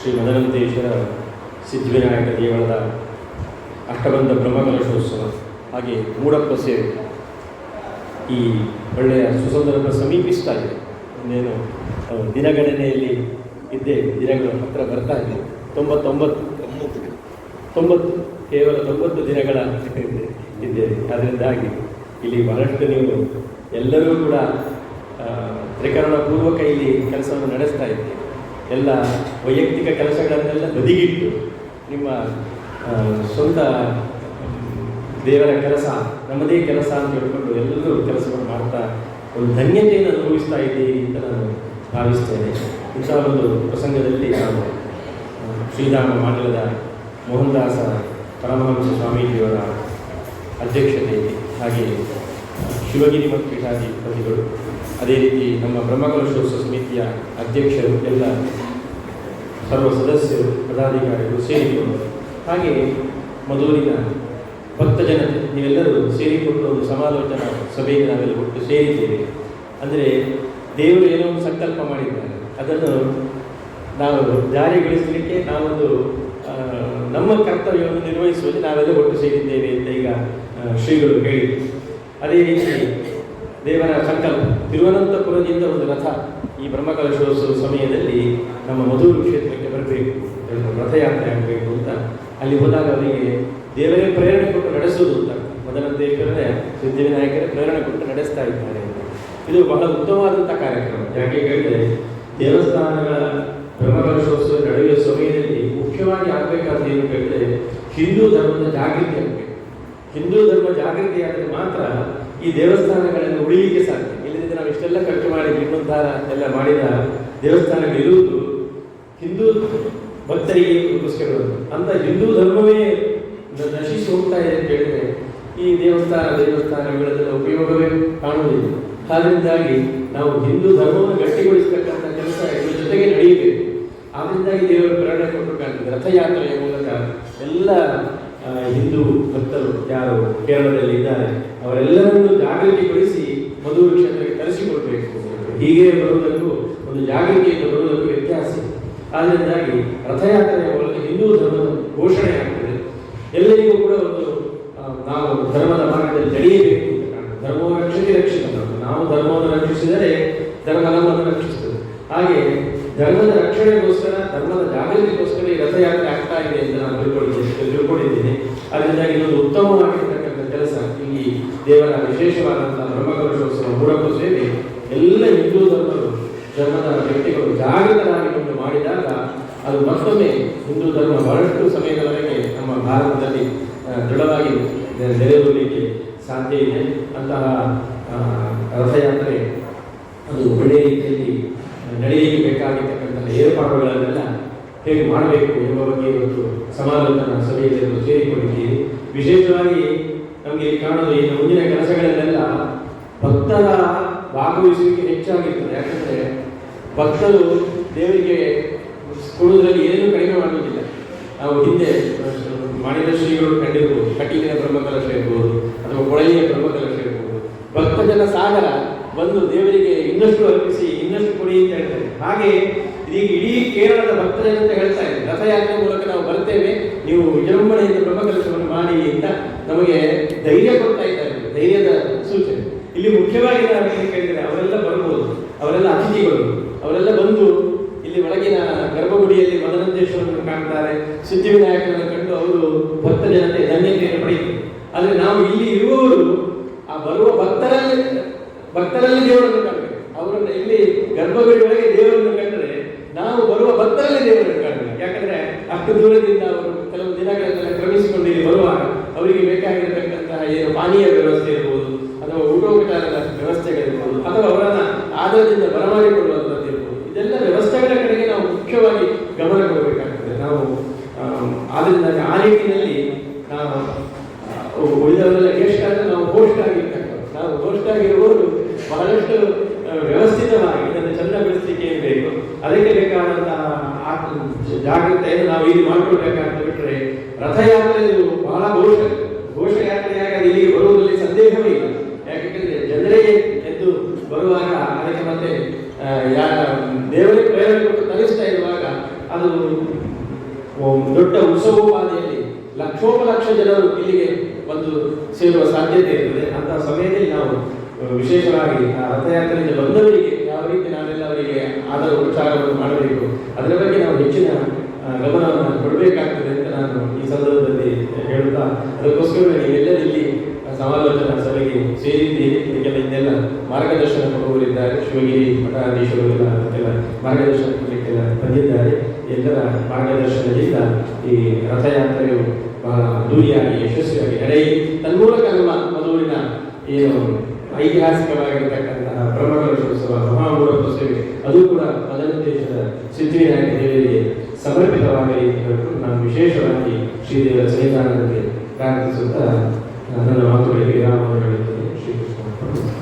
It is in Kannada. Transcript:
ಶ್ರೀ ಮದನಂತೇಶ್ವರ ಸಿದ್ಧಿವಿನಾಯಕ ದೇವಳದ ಅಷ್ಟಬಂಧ ಬ್ರಹ್ಮಕಲಶೋತ್ಸವ ಹಾಗೆ ಮೂಡಪ್ಪ ಸೇವೆ ಈ ಒಳ್ಳೆಯ ಸುಸಂದರ್ಭ ಸಮೀಪಿಸ್ತಾ ಇದೆ. ಇನ್ನೇನು ದಿನಗಣನೆಯಲ್ಲಿ ಇದ್ದೇವೆ, ದಿನಗಳು ಹತ್ತಿರ ಬರ್ತಾ ಇದೆ. 90 ಕೇವಲ 90 ದಿನಗಳ ಇದ್ದೇವೆ. ಅದರಿಂದಾಗಿ ಇಲ್ಲಿ ಬಹಳಷ್ಟು ನೀವು ಎಲ್ಲರೂ ಕೂಡ ತ್ರಿಕರಣಪೂರ್ವಕ ಇಲ್ಲಿ ಕೆಲಸವನ್ನು ನಡೆಸ್ತಾ ಇದ್ದೀರಿ. ಎಲ್ಲ ವೈಯಕ್ತಿಕ ಕೆಲಸಗಳನ್ನೆಲ್ಲ ಬದಿಗಿಟ್ಟು ನಿಮ್ಮ ಸ್ವಂತ ದೇವರ ಕೆಲಸ ನಮ್ಮದೇ ಕೆಲಸ ಅಂತ ಹೇಳ್ಕೊಂಡು ಎಲ್ಲರೂ ಕೆಲಸವನ್ನು ಮಾಡ್ತಾ ಒಂದು ಧನ್ಯತೆಯನ್ನು ಅನುಭವಿಸ್ತಾ ಇದ್ದೀರಿ ಅಂತ ನಾನು ಭಾವಿಸ್ತೇನೆ. ಇಂಥ ಒಂದು ಪ್ರಸಂಗದಲ್ಲಿ ನಾವು ಶ್ರೀಧಾಮ ಮಂಡಲದ ಮೋಹನದಾಸ ಪರಮಹಂಸ ಸ್ವಾಮೀಜಿಯವರ ಅಧ್ಯಕ್ಷತೆಯಲ್ಲಿ ಹಾಗೆ ಶಿವಗಿರಿ ಮತ್ತು ಪೀಠಾಧಿಪತಿಗಳು, ಅದೇ ರೀತಿ ನಮ್ಮ ಬ್ರಹ್ಮಕಲಶೋತ್ಸವ ಸಮಿತಿಯ ಅಧ್ಯಕ್ಷರು, ಎಲ್ಲ ಸರ್ವ ಸದಸ್ಯರು, ಪದಾಧಿಕಾರಿಗಳು ಸೇರಿಕೊಂಡು ಹಾಗೆ ಮಧೂರಿನ ಭಕ್ತ ಜನತೆ ನೀವೆಲ್ಲರೂ ಸೇರಿಕೊಂಡು ಒಂದು ಸಮಾಲೋಚನಾ ಸಭೆಗೆ ನಾವೆಲ್ಲ ಒಟ್ಟು ಸೇರಿದ್ದೇವೆ. ಅಂದರೆ ದೇವರು ಏನೋ ಒಂದು ಸಂಕಲ್ಪ ಮಾಡಿದ್ದಾರೆ, ಅದನ್ನು ನಾವು ಜಾರಿಗೊಳಿಸಲಿಕ್ಕೆ ನಾವೊಂದು ನಮ್ಮ ಕರ್ತವ್ಯವನ್ನು ನಿರ್ವಹಿಸುವಲ್ಲಿ ನಾವೆಲ್ಲ ಒಟ್ಟು ಸೇರಿದ್ದೇವೆ ಅಂತ ಈಗ ಶ್ರೀಗಳು ಹೇಳಿದರು. ಅದೇ ರೀತಿ ದೇವರ ಸಂಕಲ್ಪ ತಿರುವನಂತಪುರದಿಂದ ಒಂದು ರಥ ಈ ಬ್ರಹ್ಮಕಲಶೋತ್ಸವ ಸಮಯದಲ್ಲಿ ನಮ್ಮ ಮಧೂರು ಕ್ಷೇತ್ರಕ್ಕೆ ಬರಬೇಕು, ರಥಯಾತ್ರೆ ಆಗಬೇಕು ಅಂತ ಅಲ್ಲಿ ಹೋದಾಗ ಅವರಿಗೆ ದೇವರೇ ಪ್ರೇರಣೆ ಕೊಟ್ಟು ನಡೆಸುವುದು ಅಂತ ಮದನಂತೇಶ್ವರನೇ ಸಿದ್ಧಿವಿನಾಯಕರೇ ಪ್ರೇರಣೆ ಕೊಟ್ಟು ನಡೆಸ್ತಾ ಇದ್ದಾರೆ. ಇದು ಬಹಳ ಉತ್ತಮವಾದಂಥ ಕಾರ್ಯಕ್ರಮ. ಯಾಕೆ ಹೇಳಿದರೆ ದೇವಸ್ಥಾನಗಳ ಬ್ರಹ್ಮಕಲಶೋತ್ಸವ ನಡೆಯುವ ಸಮಯದಲ್ಲಿ ಮುಖ್ಯವಾಗಿ ಆಗಬೇಕಾದ ಏನು ಹೇಳಿದರೆ ಹಿಂದೂ ಧರ್ಮದ ಜಾಗೃತಿ ಆಗಬೇಕು. ಹಿಂದೂ ಧರ್ಮ ಜಾಗೃತಿ ಆದರೆ ಮಾತ್ರ ಈ ದೇವಸ್ಥಾನಗಳನ್ನು ಉಳಿಲಿಕ್ಕೆ ಸಾಧ್ಯ. ಇಲ್ಲದಿದ್ದರೆ ನಾವು ಇಷ್ಟೆಲ್ಲ ಖರ್ಚು ಮಾಡಿ ಜೀರ್ಣೋದ್ಧಾರ ಎಲ್ಲ ಮಾಡಿದ ದೇವಸ್ಥಾನಗಳಿರುವುದು ಹಿಂದೂ ಭಕ್ತರಿಗೆ ಪುರಸ್ಕರಿಸುವುದು ಅಂತ ಹಿಂದೂ ಧರ್ಮವೇ ನಶಿಸಿ ಹೋಗ್ತಾ ಇದೆ ಅಂತ ಹೇಳಿದರೆ ಈ ದೇವಸ್ಥಾನಗಳ ಉಪಯೋಗವೇ ಕಾಣುವುದಿಲ್ಲ. ಅದರಿಂದಾಗಿ ನಾವು ಹಿಂದೂ ಧರ್ಮವನ್ನು ಗಟ್ಟಿಗೊಳಿಸತಕ್ಕಂಥ ಕೆಲಸ ಇದರ ಜೊತೆಗೆ ನಡೆಯಬೇಕು. ಆದ್ದರಿಂದಾಗಿ ದೇವರು ಪ್ರೇರಣೆ ಕೊಟ್ಟು ಕಾಣ್ತದೆ. ರಥಯಾತ್ರೆಯ ಮೂಲಕ ಎಲ್ಲ ಹಿಂದೂ ಭಕ್ತರು ಯಾರು ಕೇರಳದಲ್ಲಿ ಇದ್ದಾರೆ ಅವರೆಲ್ಲರನ್ನು ಜಾಗೃತಿಗೊಳಿಸಿ ಮಧೂರು ಕ್ಷೇತ್ರಕ್ಕೆ ತರಿಸಿಕೊಡ್ಬೇಕು. ಹೀಗೆ ಬರುವುದಕ್ಕೂ ಒಂದು ಜಾಗೃತಿಯನ್ನು ಬರುವುದಕ್ಕೂ ವ್ಯತ್ಯಾಸ. ಆದ್ದರಿಂದಾಗಿ ರಥಯಾತ್ರೆಯ ಮೂಲಕ ಹಿಂದೂ ಧರ್ಮದ ಘೋಷಣೆ ಆಗ್ತದೆ. ಎಲ್ಲರಿಗೂ ಕೂಡ ಒಂದು ನಾವು ಧರ್ಮದ ಮಾರ್ಗದಲ್ಲಿ ನಡೆಯಬೇಕು ಅಂತ ಕಾಣ್ತದೆ. ಧರ್ಮವು ರಕ್ಷಿತ ನಾವು ಧರ್ಮವನ್ನು ರಕ್ಷಿಸಿದರೆ ಧರ್ಮ ನಮ್ಮನ್ನು ರಕ್ಷಿಸ್ತದೆ. ಹಾಗೆ ಧರ್ಮದ ರಕ್ಷಣೆಗೋಸ್ಕರ, ಧರ್ಮದ ಜಾಗೃತಿಗೋಸ್ಕರ ಈ ರಥಯಾತ್ರೆ ಆಗ್ತಾ ಇದೆ ಅಂತ ನಾನು ತಿಳ್ಕೊಂಡಿದ್ದೇನೆ. ಅದರಿಂದಾಗಿ ಇನ್ನೊಂದು ಉತ್ತಮವಾಗಿರ್ತಕ್ಕಂಥ ಕೆಲಸ ಇಲ್ಲಿ ದೇವರ ವಿಶೇಷವಾದಂತಹ ಬ್ರಹ್ಮಕಲಶೋತ್ಸವ ಮೂಡಪ್ಪ ಸೇವೆ ಎಲ್ಲ ಹಿಂದೂ ಧರ್ಮದ ವ್ಯಕ್ತಿಗಳು ಜಾಗೃತರಾಗಿಕೊಂಡು ಮಾಡಿದಾಗ ಅದು ಮತ್ತೊಮ್ಮೆ ಹಿಂದೂ ಧರ್ಮ ಬಹಳಷ್ಟು ಸಮಯದವರೆಗೆ ನಮ್ಮ ಭಾರತದಲ್ಲಿ ದೃಢವಾಗಿ ನೆಲೆಯೂರಲಿಕ್ಕೆ ಸಾಧ್ಯ ಇದೆ. ಅಂತಹ ರಥಯಾತ್ರೆ ಅದು ಒಳ್ಳೆಯ ರೀತಿಯಲ್ಲಿ ನಡೆಯಲಿಕ್ಕೆ ಬೇಕಾಗಿರ್ತಕ್ಕಂತಹ ಏರ್ಪಾಡುಗಳನ್ನೆಲ್ಲ ಹೇಗೆ ಮಾಡಬೇಕು ಎಂಬ ಬಗ್ಗೆ ಇವತ್ತು ಸಮಾಲೋಚನಾ ಸಭೆಯಲ್ಲಿ ಸೇರಿಕೊಂಡಿದ್ದೀರಿ. ವಿಶೇಷವಾಗಿ ನಮಗೆ ಕಾಣೋದು ಈ ಮುಂದಿನ ಕೆಲಸಗಳನ್ನೆಲ್ಲ ಭಕ್ತರ ಭಾಗವಹಿಸುವಿಕೆ ಹೆಚ್ಚಾಗಿರ್ತದೆ. ಯಾಕಂದರೆ ಭಕ್ತರು ದೇವರಿಗೆ ಕೊಡುವುದರಲ್ಲಿ ಏನೂ ಕಡಿಮೆ ಮಾಡುವುದಿಲ್ಲ. ನಾವು ಹಿಂದೆ ಮಾಡಿದ ಶ್ರೀಗಳು ಕಂಡಿರ್ಬೋದು, ಕಟೀಲಿನ ಬ್ರಹ್ಮಕಲಶ ಇರ್ಬೋದು ಅಥವಾ ಕೊಳಲಿಯ ಬ್ರಹ್ಮಕಲಶ ಇರ್ಬೋದು, ಭಕ್ತಜನ ಸಾಗರ ಬಂದು ದೇವರಿಗೆ ಇನ್ನಷ್ಟು ಅರ್ಪಿಸಿ ಇನ್ನಷ್ಟು ಕೊಡಿ ಅಂತ ಹೇಳ್ತಾರೆ. ಹಾಗೆ ಈಗ ಇಡೀ ಕೇರಳದ ಭಕ್ತಜನ ಅಂತ ಹೇಳ್ತಾ ಇದ್ದಾರೆ, ರಥಯಾತ್ರೆ ಮೂಲಕ ನಾವು ಬರ್ತೇವೆ, ನೀವು ವಿಜೃಂಭಣೆಯಿಂದ ಬ್ರಹ್ಮಕಲಶವನ್ನು ಮಾಡಿ ಅಂತ ನಮಗೆ ಧೈರ್ಯ ಕೊಡ್ತಾ ಇದ್ದಾರೆ. ಧೈರ್ಯದ ಸೂಚನೆ ಇಲ್ಲಿ ಮುಖ್ಯವಾಗಿ ನಾವು ಏನು ಕೇಳಿದರೆ ಅವರೆಲ್ಲ ಬರ್ಬೋದು, ಅವರೆಲ್ಲ ಅತಿಥಿಗಳು, ಅವರೆಲ್ಲ ಬಂದು ಇಲ್ಲಿ ಒಳಗಿನ ಗರ್ಭಗುಡಿಯಲ್ಲಿ ಮದನಂತೇಶ್ವರನ್ನು ಕಾಣ್ತಾರೆ, ಸಿದ್ಧಿವಿನಾಯಕರನ್ನು ಕಂಡು ಅವರು ಭಕ್ತ ಜನತೆ ಧನ್ಯತೆಯನ್ನು ಪಡೆಯುತ್ತಾರೆ. ಆದರೆ ನಾವು ಇಲ್ಲಿ ಇರುವವರು ಆ ಬರುವ ಭಕ್ತರಲ್ಲಿ ದೇವರನ್ನು ಕಾಣಬೇಕು. ಅವರನ್ನು ಇಲ್ಲಿ ಗರ್ಭಗುಡಿ ಒಳಗೆ ದೇವರನ್ನು ಕಂಡರೆ ನಾವು ಬರುವ ಭಕ್ತರಲ್ಲಿ ದೇವರನ್ನು ಕಾಣಬೇಕು. ಯಾಕಂದ್ರೆ ಅಷ್ಟು ದೂರದಿಂದ ಅವರು ಕೆಲವು ದಿನಗಳನ್ನೆಲ್ಲ ಕ್ರಮಿಸಿಕೊಂಡು ಇಲ್ಲಿ ಬರುವಾಗ ಅವರಿಗೆ ಬೇಕಾಗಿರತಕ್ಕಂತಹ ಏನು ಪಾನೀಯ ವ್ಯವಸ್ಥೆ ಇರ್ಬೋದು ಅಥವಾ ಊಟೋಪಚಾರದ ವ್ಯವಸ್ಥೆಗಳಿರ್ಬೋದು ಅಥವಾ ಅವರನ್ನ ಆಧಾರದಿಂದ ಬರಮಾಡಿಕೊಳ್ಳುವಂಥದ್ದು ಇರ್ಬೋದು, ಇದೆಲ್ಲ ವ್ಯವಸ್ಥೆಗಳ ಕಡೆಗೆ ನಾವು ಮುಖ್ಯವಾಗಿ ಗಮನ ಕೊಡಬೇಕಾಗ್ತದೆ. ನಾವು ಆದ್ದರಿಂದ ಆ ನಿಟ್ಟಿನಲ್ಲಿ ನಾವು ಉಳಿದವರೆಲ್ಲ ಗೆಸ್ಟ್ ಆದರೆ ನಾವು ಹೋಸ್ಟ್ ಆಗಿರ್ತಕ್ಕಂಥ ನಾವು ಹೋಸ್ಟ್ ಆಗಿರುವವರು ಬಹಳಷ್ಟು ವ್ಯವಸ್ಥಿತವಾಗಿ ಇದನ್ನು ಚೆಂದಗೊಳಿಸಲಿಕ್ಕೆ ಏನು ಬೇಕು ಅದಕ್ಕೆ ಬೇಕಾದಂತಹ ಜಾಗೃತೆಯನ್ನು ನಾವು ಇಲ್ಲಿ ಮಾಡಿಕೊಳ್ಬೇಕಾಗ್ತದೆ. ಬಿಟ್ಟರೆ ರಥಯಾತ್ರೆ ಇದು ಬಹಳ ಘೋಷಯಾತ್ರೆಯಾಗಿ ಅದು ಇಲ್ಲಿಗೆ ಬರುವುದರಲ್ಲಿ ಸಂದೇಹವೇ ಇಲ್ಲ. ಯಾಕೆಂದರೆ ಜನರೇ ಎದ್ದು ಬರುವಾಗ ಅದಕ್ಕೆ ಮತ್ತೆ ದೇವರಿಗೆ ಪ್ರೇರಣೆ ಕೊಟ್ಟು ತರಿಸ್ತಾ ಇರುವಾಗ ಅದು ಅದು ದೊಡ್ಡ ಉತ್ಸವವಾದಿಯಲ್ಲಿ ಲಕ್ಷೋಪಲಕ್ಷ ಜನರು ಇಲ್ಲಿಗೆ ಬಂದು ಸೇರುವ ಸಾಧ್ಯತೆ ಇರ್ತದೆ. ಅಂತಹ ಸಮಯದಲ್ಲಿ ನಾವು ವಿಶೇಷವಾಗಿ ಆ ರಥಯಾತ್ರೆಯಿಂದ ಬಂದವರಿಗೆ ಯಾವ ರೀತಿ ನಾವೆಲ್ಲ ಅವರಿಗೆ ಆದರ ಉಪಚಾರವನ್ನು ಮಾಡಬೇಕು ಅದರ ಬಗ್ಗೆ ನಾವು ಹೆಚ್ಚಿನ ಗಮನವನ್ನು ಕೊಡಬೇಕಾಗ್ತದೆ ಅಂತ ನಾನು ಈ ಸಂದರ್ಭದಲ್ಲಿ ಹೇಳುತ್ತಾ, ಅದಕ್ಕೋಸ್ಕರ ನೀವೆಲ್ಲರೂ ಇಲ್ಲಿ ಸಮಾಲೋಚನಾ ಸಭೆಗೆ ಸೇರಿದ್ದೀರಿ. ಇದಕ್ಕೆಲ್ಲ ಇನ್ನೆಲ್ಲ ಮಾರ್ಗದರ್ಶನ ಕೊಡುವವರಿದ್ದಾರೆ, ಶಿವಗಿರಿ ಮಠಾಧೀಶರುಗಳ ಎಲ್ಲ ಮಾರ್ಗದರ್ಶನ ಕೊಡಲಿಕ್ಕೆಲ್ಲ ಬಂದಿದ್ದಾರೆ. ಎಲ್ಲರ ಮಾರ್ಗದರ್ಶನದಿಂದ ಈ ರಥಯಾತ್ರೆಯು ಬಹಳ ಅದ್ದೂರಿಯಾಗಿ ಯಶಸ್ವಿಯಾಗಿ ನಡೆಯಲಿ. ತನ್ಮೂಲಕ ನಮ್ಮ ಮಧುವಿನ ಏನು ಐತಿಹಾಸಿಕವಾಗಿರತಕ್ಕಂತಹ ಬ್ರಹ್ಮಕಲಶೋತ್ಸವ ಮಹಾಮೂರತೋತ್ಸವ ಅದು ಕೂಡ ಮದನದೇಶದ ಸಿದ್ಧಿವಿನಾಯಕ ದೇವರಿಗೆ ಸಮರ್ಪಿತವಾಗಲಿ ಎಂದು ನಾನು ವಿಶೇಷವಾಗಿ ಶ್ರೀದೇವರ ಸನ್ನಿಧಾನದಲ್ಲಿ ಪ್ರಾರ್ಥಿಸುತ್ತಾ ನನ್ನ ಮಾತುಗಳಿಗೆ ವಿರಾಮವನ್ನು ಹೇಳುತ್ತೇನೆ. ಶ್ರೀಕೃಷ್ಣ.